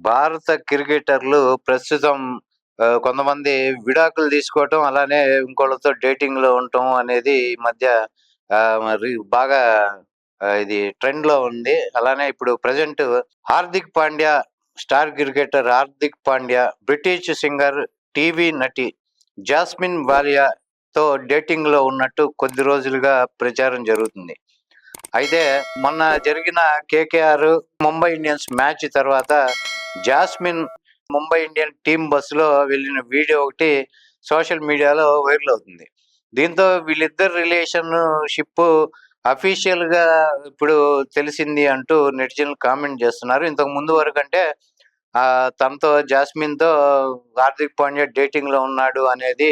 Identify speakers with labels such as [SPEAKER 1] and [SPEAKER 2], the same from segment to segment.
[SPEAKER 1] భారత క్రికెటర్లు ప్రస్తుతం కొంతమంది విడాకులు తీసుకోవటం, అలానే ఇంకోళ్ళతో డేటింగ్‌లో ఉండటం అనేది ఈ మధ్య మరి బాగా ఇది ట్రెండ్‌లో ఉంది. అలానే ఇప్పుడు present Hardik Pandya, star cricketer Hardik Pandya, British singer, TV నటి జాస్మిన్ వాలియాతో డేటింగ్‌లో ఉన్నట్టు కొద్ది రోజులుగా ప్రచారం జరుగుతుంది. అయితే మొన్న జరిగిన కేకేఆర్, ముంబై ఇండియన్స్ మ్యాచ్ తర్వాత జాస్మిన్ ముంబై ఇండియన్ టీమ్ బస్సులో వెళ్ళిన వీడియో ఒకటి సోషల్ మీడియాలో వైరల్ అవుతుంది. దీంతో వీళ్ళిద్దరి రిలేషన్‌షిప్ అఫీషియల్‌గా ఇప్పుడు తెలిసింది అంటూ నెటిజన్లు కామెంట్ చేస్తున్నారు. ఇంతకు ముందు వరకంటే తనతో జాస్మిన్‌తో హార్దిక్ పాండ్యా డేటింగ్‌లో ఉన్నాడు అనేది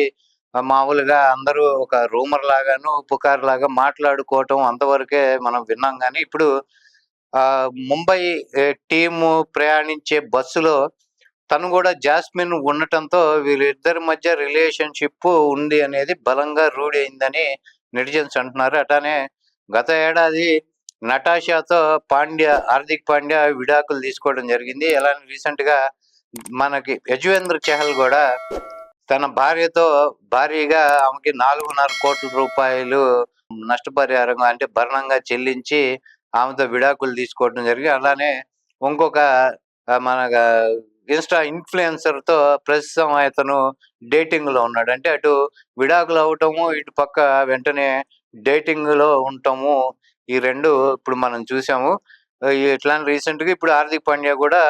[SPEAKER 1] మామూలుగా అందరూ ఒక రూమర్ లాగాను, పుకార్ లాగా మాట్లాడుకోవటం అంతవరకే మనం విన్నాం గానీ, ఇప్పుడు ముంబై టీము ప్రయాణించే బస్సులో తను గూడా జాస్మిన్ ఉండటంతో వీళ్ళిద్దరి మధ్య రిలేషన్‌షిప్ ఉంది అనేది బలంగా రూఢయిందని నెటిజన్స్ అంటున్నారు. అట్లానే గత ఏడాది నటాషాతో హార్దిక్ పాండ్యా విడాకులు తీసుకోవడం జరిగింది. అలానే రీసెంట్‌గా మనకి యజ్వేంద్ర చహల్ గూడా తన భార్యతో భారీగా ఆమెకి 4,500,00,00,000 నష్టపరిహారంగా అంటే భరణంగా చెల్లించి ఆమెతో విడాకులు తీసుకోవడం జరిగింది. అలానే ఇంకొక మన ఇన్‌స్టా ఇన్‌ఫ్లుయెన్సర్‌తో ప్రస్తుతం అతను డేటింగ్‌లో ఉన్నాడు. అంటే అటు విడాకులు అవ్వటము, ఇటు పక్క వెంటనే డేటింగ్‌లో ఉండటము, ఈ 2 ఇప్పుడు మనం చూసాము. ఇట్లానే రీసెంట్‌గా ఇప్పుడు హార్దిక్ పాండ్యా గూడా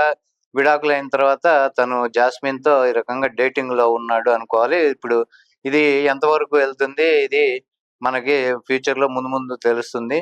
[SPEAKER 1] విడాకులైన తర్వాత తను జాస్మిన్‌తో ఈ రకంగా డేటింగ్‌లో ఉన్నాడు అనుకోవాలి. ఇప్పుడు ఇది ఎంతవరకు వెళ్తుంది? ఇది మనకి ఫ్యూచర్‌లో ముందు ముందు తెలుస్తుంది.